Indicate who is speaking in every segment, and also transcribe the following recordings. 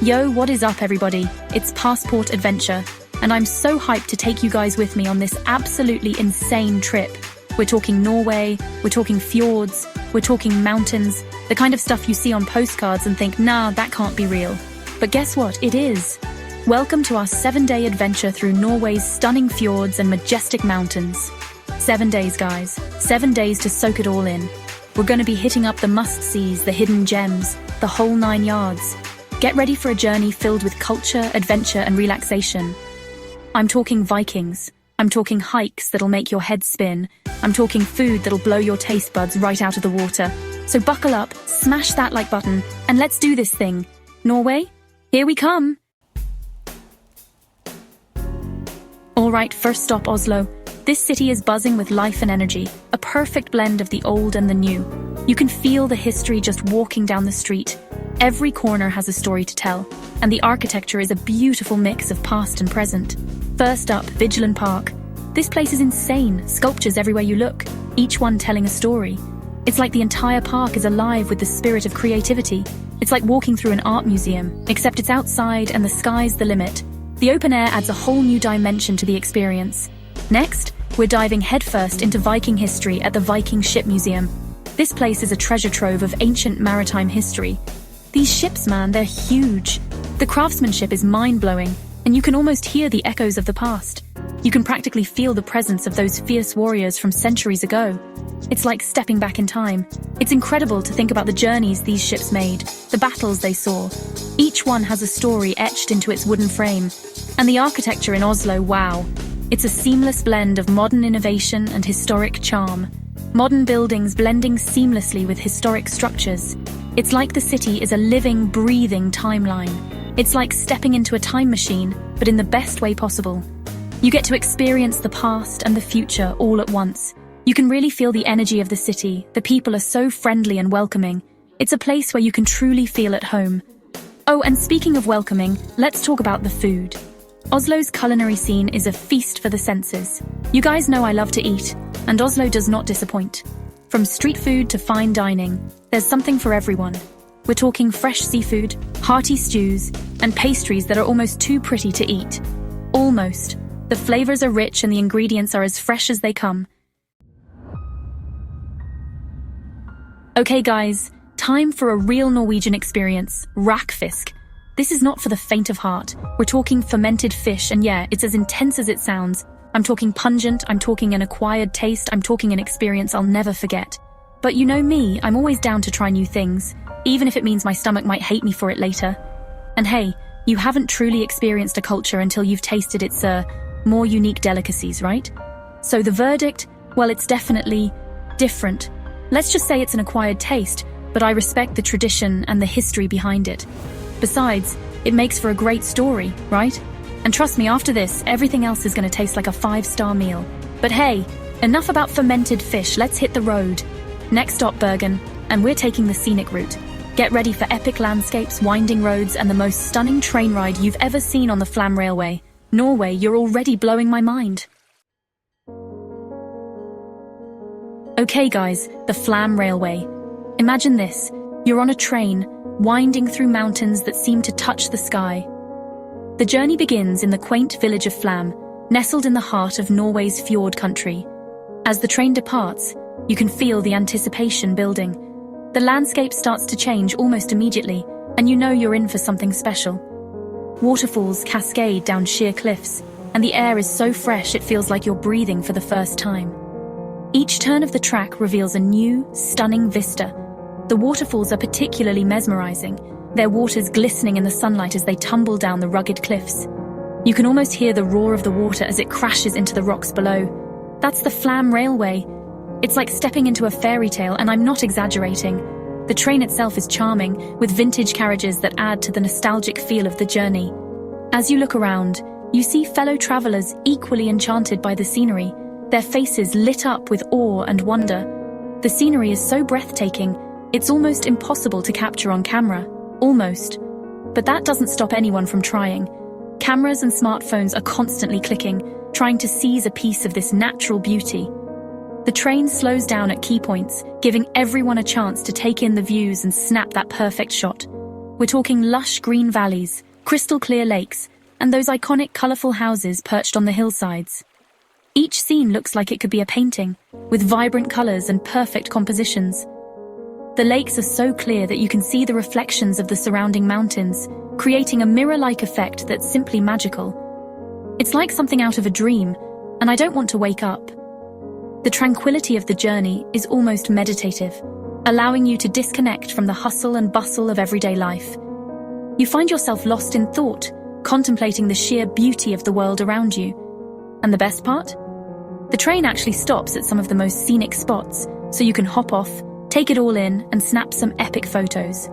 Speaker 1: Yo, what is up everybody? It's Passport Adventure, and I'm so hyped to take you guys with me on this absolutely insane trip. We're talking Norway, we're talking fjords, we're talking mountains, the kind of stuff you see on postcards and think, nah, that can't be real. But guess what? It is. Welcome to our 7-day adventure through Norway's stunning fjords and majestic mountains. 7 days, guys. 7 days to soak it all in. We're going to be hitting up the must-sees, the hidden gems, the whole 9 yards. Get ready for a journey filled with culture, adventure, and relaxation. I'm talking Vikings. I'm talking hikes that'll make your head spin. I'm talking food that'll blow your taste buds right out of the water. So buckle up, smash that like button, and let's do this thing. Norway, here we come! Alright, first stop Oslo. This city is buzzing with life and energy, a perfect blend of the old and the new. You can feel the history just walking down the street. Every corner has a story to tell, and the architecture is a beautiful mix of past and present. First up, Vigeland Park. This place is insane, sculptures everywhere you look, each one telling a story. It's like the entire park is alive with the spirit of creativity. It's like walking through an art museum, except it's outside and the sky's the limit. The open air adds a whole new dimension to the experience. Next, we're diving headfirst into Viking history at the Viking Ship Museum. This place is a treasure trove of ancient maritime history. These ships, man, they're huge. The craftsmanship is mind-blowing, and you can almost hear the echoes of the past. You can practically feel the presence of those fierce warriors from centuries ago. It's like stepping back in time. It's incredible to think about the journeys these ships made, the battles they saw. Each one has a story etched into its wooden frame. And the architecture in Oslo, wow. It's a seamless blend of modern innovation and historic charm. Modern buildings blending seamlessly with historic structures. It's like the city is a living, breathing timeline. It's like stepping into a time machine, but in the best way possible. You get to experience the past and the future all at once. You can really feel the energy of the city. The people are so friendly and welcoming. It's a place where you can truly feel at home. Oh, and speaking of welcoming, let's talk about the food. Oslo's culinary scene is a feast for the senses. You guys know I love to eat, and Oslo does not disappoint. From street food to fine dining, there's something for everyone. We're talking fresh seafood, hearty stews, and pastries that are almost too pretty to eat. Almost. The flavors are rich and the ingredients are as fresh as they come. Okay guys, time for a real Norwegian experience, rakfisk. This is not for the faint of heart. We're talking fermented fish, and yeah, it's as intense as it sounds. I'm talking pungent, I'm talking an acquired taste, I'm talking an experience I'll never forget. But you know me, I'm always down to try new things, even if it means my stomach might hate me for it later. And hey, you haven't truly experienced a culture until you've tasted its, more unique delicacies, right? So the verdict, well, it's definitely different. Let's just say it's an acquired taste, but I respect the tradition and the history behind it. Besides, it makes for a great story, right? And trust me, after this, everything else is going to taste like a 5-star meal. But hey, enough about fermented fish, let's hit the road. Next stop, Bergen, and we're taking the scenic route. Get ready for epic landscapes, winding roads, and the most stunning train ride you've ever seen on the Flam Railway. Norway, you're already blowing my mind. Okay guys, the Flam Railway. Imagine this, you're on a train, winding through mountains that seem to touch the sky. The journey begins in the quaint village of Flam, nestled in the heart of Norway's fjord country. As the train departs, you can feel the anticipation building. The landscape starts to change almost immediately, and you know you're in for something special. Waterfalls cascade down sheer cliffs, and the air is so fresh it feels like you're breathing for the first time. Each turn of the track reveals a new, stunning vista. The waterfalls are particularly mesmerizing, their waters glistening in the sunlight as they tumble down the rugged cliffs. You can almost hear the roar of the water as it crashes into the rocks below. That's the Flam Railway. It's like stepping into a fairy tale, and I'm not exaggerating. The train itself is charming, with vintage carriages that add to the nostalgic feel of the journey. As you look around, you see fellow travelers equally enchanted by the scenery, their faces lit up with awe and wonder. The scenery is so breathtaking, it's almost impossible to capture on camera. Almost. But that doesn't stop anyone from trying. Cameras and smartphones are constantly clicking, trying to seize a piece of this natural beauty. The train slows down at key points, giving everyone a chance to take in the views and snap that perfect shot. We're talking lush green valleys, crystal clear lakes, and those iconic colourful houses perched on the hillsides. Each scene looks like it could be a painting, with vibrant colours and perfect compositions. The lakes are so clear that you can see the reflections of the surrounding mountains, creating a mirror-like effect that's simply magical. It's like something out of a dream, and I don't want to wake up. The tranquility of the journey is almost meditative, allowing you to disconnect from the hustle and bustle of everyday life. You find yourself lost in thought, contemplating the sheer beauty of the world around you. And the best part? The train actually stops at some of the most scenic spots, so you can hop off, take it all in, and snap some epic photos.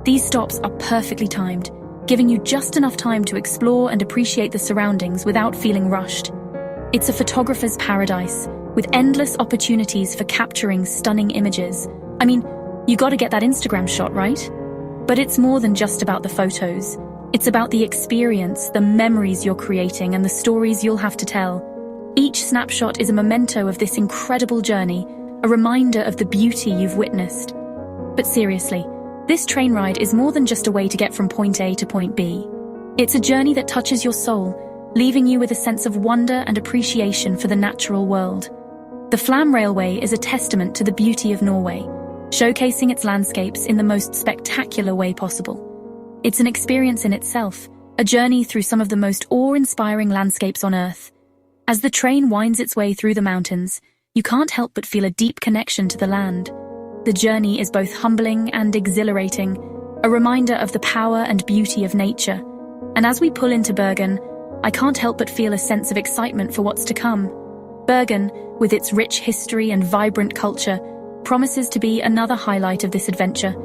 Speaker 1: These stops are perfectly timed, giving you just enough time to explore and appreciate the surroundings without feeling rushed. It's a photographer's paradise, with endless opportunities for capturing stunning images. I mean, you gotta get that Instagram shot, right? But it's more than just about the photos. It's about the experience, the memories you're creating, and the stories you'll have to tell. Each snapshot is a memento of this incredible journey, a reminder of the beauty you've witnessed. But seriously, this train ride is more than just a way to get from point A to point B. It's a journey that touches your soul, leaving you with a sense of wonder and appreciation for the natural world. The Flam Railway is a testament to the beauty of Norway, showcasing its landscapes in the most spectacular way possible. It's an experience in itself, a journey through some of the most awe-inspiring landscapes on Earth. As the train winds its way through the mountains, you can't help but feel a deep connection to the land. The journey is both humbling and exhilarating, a reminder of the power and beauty of nature. And as we pull into Bergen, I can't help but feel a sense of excitement for what's to come. Bergen, with its rich history and vibrant culture, promises to be another highlight of this adventure.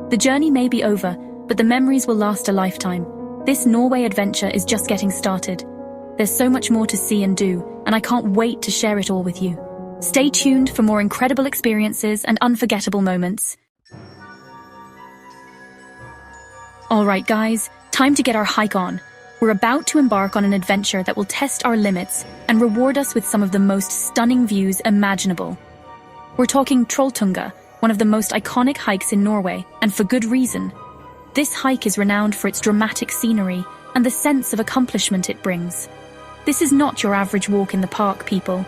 Speaker 1: The journey may be over, but the memories will last a lifetime. This Norway adventure is just getting started. There's so much more to see and do, and I can't wait to share it all with you. Stay tuned for more incredible experiences and unforgettable moments. Alright guys, time to get our hike on. We're about to embark on an adventure that will test our limits and reward us with some of the most stunning views imaginable. We're talking Trolltunga, one of the most iconic hikes in Norway, and for good reason. This hike is renowned for its dramatic scenery and the sense of accomplishment it brings. This is not your average walk in the park, people.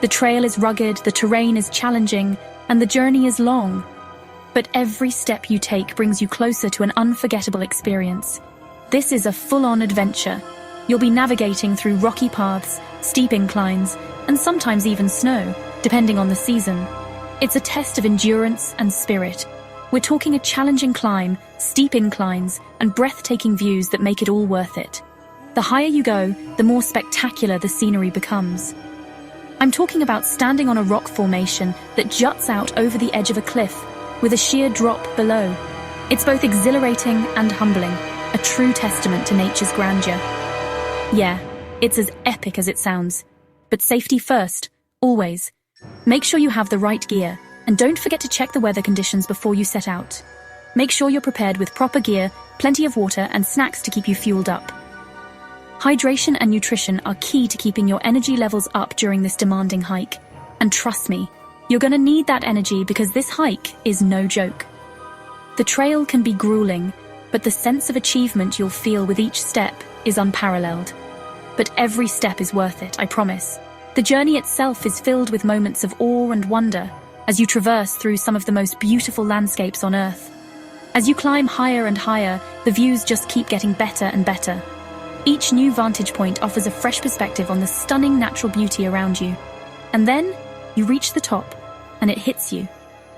Speaker 1: The trail is rugged, the terrain is challenging, and the journey is long. But every step you take brings you closer to an unforgettable experience. This is a full-on adventure. You'll be navigating through rocky paths, steep inclines, and sometimes even snow, depending on the season. It's a test of endurance and spirit. We're talking a challenging climb, steep inclines, and breathtaking views that make it all worth it. The higher you go, the more spectacular the scenery becomes. I'm talking about standing on a rock formation that juts out over the edge of a cliff, with a sheer drop below. It's both exhilarating and humbling, a true testament to nature's grandeur. Yeah, it's as epic as it sounds. But safety first, always. Make sure you have the right gear, and don't forget to check the weather conditions before you set out. Make sure you're prepared with proper gear, plenty of water, and snacks to keep you fueled up. Hydration and nutrition are key to keeping your energy levels up during this demanding hike. And trust me, you're gonna need that energy because this hike is no joke. The trail can be grueling, but the sense of achievement you'll feel with each step is unparalleled. But every step is worth it, I promise. The journey itself is filled with moments of awe and wonder as you traverse through some of the most beautiful landscapes on Earth. As you climb higher and higher, the views just keep getting better and better. Each new vantage point offers a fresh perspective on the stunning natural beauty around you. And then, you reach the top, and it hits you.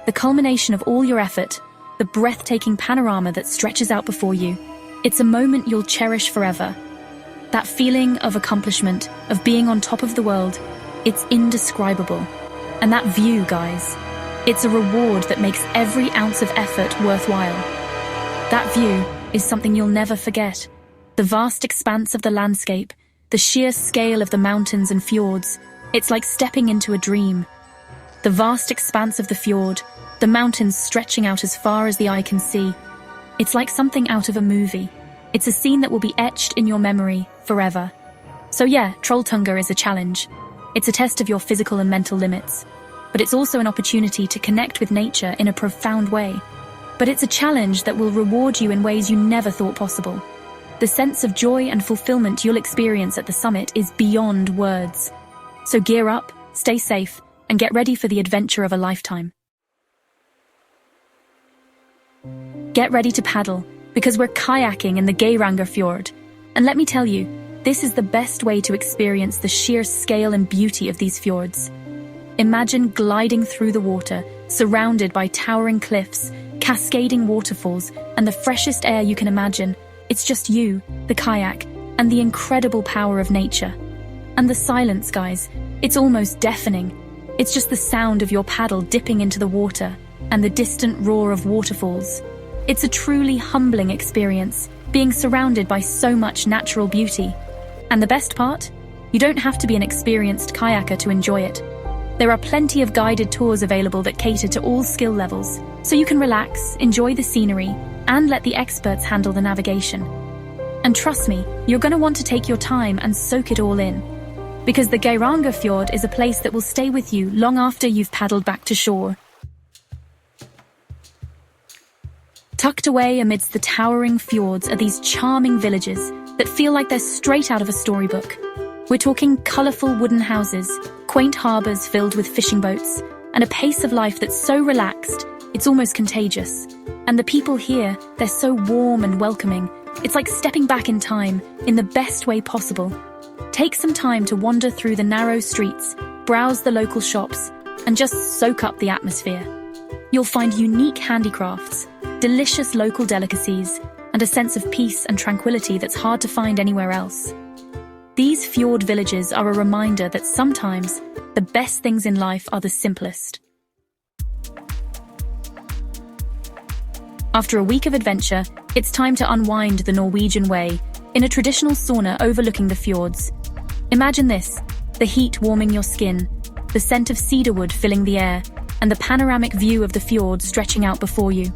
Speaker 1: The culmination of all your effort, the breathtaking panorama that stretches out before you. It's a moment you'll cherish forever. That feeling of accomplishment, of being on top of the world, it's indescribable. And that view, guys, it's a reward that makes every ounce of effort worthwhile. That view is something you'll never forget. The vast expanse of the landscape, the sheer scale of the mountains and fjords, it's like stepping into a dream. The vast expanse of the fjord, the mountains stretching out as far as the eye can see. It's like something out of a movie. It's a scene that will be etched in your memory forever. So yeah, Trolltunga is a challenge. It's a test of your physical and mental limits. But it's also an opportunity to connect with nature in a profound way. But it's a challenge that will reward you in ways you never thought possible. The sense of joy and fulfillment you'll experience at the summit is beyond words. So gear up, stay safe, and get ready for the adventure of a lifetime. Get ready to paddle, because we're kayaking in the Geirangerfjord. And let me tell you, this is the best way to experience the sheer scale and beauty of these fjords. Imagine gliding through the water, surrounded by towering cliffs, cascading waterfalls, and the freshest air you can imagine. It's just you, the kayak, and the incredible power of nature. And the silence, guys, it's almost deafening. It's just the sound of your paddle dipping into the water and the distant roar of waterfalls. It's a truly humbling experience, being surrounded by so much natural beauty. And the best part? You don't have to be an experienced kayaker to enjoy it. There are plenty of guided tours available that cater to all skill levels, so you can relax, enjoy the scenery, and let the experts handle the navigation. And trust me, you're going to want to take your time and soak it all in. Because the Geirangerfjord is a place that will stay with you long after you've paddled back to shore. Tucked away amidst the towering fjords are these charming villages that feel like they're straight out of a storybook. We're talking colourful wooden houses, quaint harbours filled with fishing boats, and a pace of life that's so relaxed, it's almost contagious. And the people here, they're so warm and welcoming. It's like stepping back in time, in the best way possible. Take some time to wander through the narrow streets, browse the local shops, and just soak up the atmosphere. You'll find unique handicrafts, delicious local delicacies, and a sense of peace and tranquility that's hard to find anywhere else. These fjord villages are a reminder that sometimes the best things in life are the simplest. After a week of adventure, it's time to unwind the Norwegian way in a traditional sauna overlooking the fjords. Imagine this, the heat warming your skin, the scent of cedarwood filling the air, and the panoramic view of the fjord stretching out before you.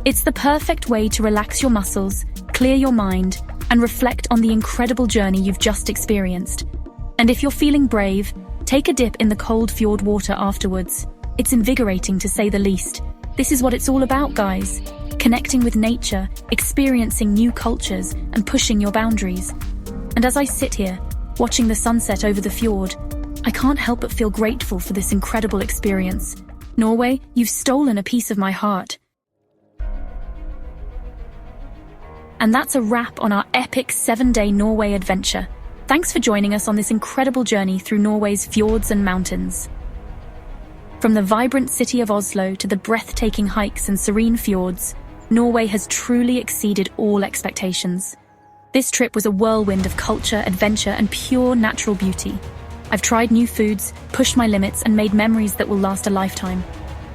Speaker 1: It's the perfect way to relax your muscles, clear your mind, and reflect on the incredible journey you've just experienced. And if you're feeling brave, take a dip in the cold fjord water afterwards. It's invigorating to say the least. This is what it's all about, guys. Connecting with nature, experiencing new cultures, and pushing your boundaries. And as I sit here, watching the sunset over the fjord, I can't help but feel grateful for this incredible experience. Norway, you've stolen a piece of my heart. And that's a wrap on our epic 7-day Norway adventure. Thanks for joining us on this incredible journey through Norway's fjords and mountains. From the vibrant city of Oslo to the breathtaking hikes and serene fjords, Norway has truly exceeded all expectations. This trip was a whirlwind of culture, adventure, and pure natural beauty. I've tried new foods, pushed my limits, and made memories that will last a lifetime.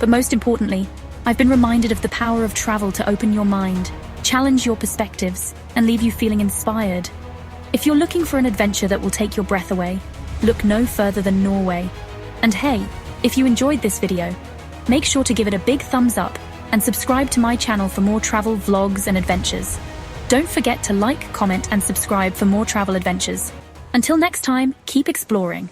Speaker 1: But most importantly, I've been reminded of the power of travel to open your mind, challenge your perspectives, and leave you feeling inspired. If you're looking for an adventure that will take your breath away, look no further than Norway. And hey, if you enjoyed this video, make sure to give it a big thumbs up and subscribe to my channel for more travel vlogs and adventures. Don't forget to like, comment, and subscribe for more travel adventures. Until next time, keep exploring.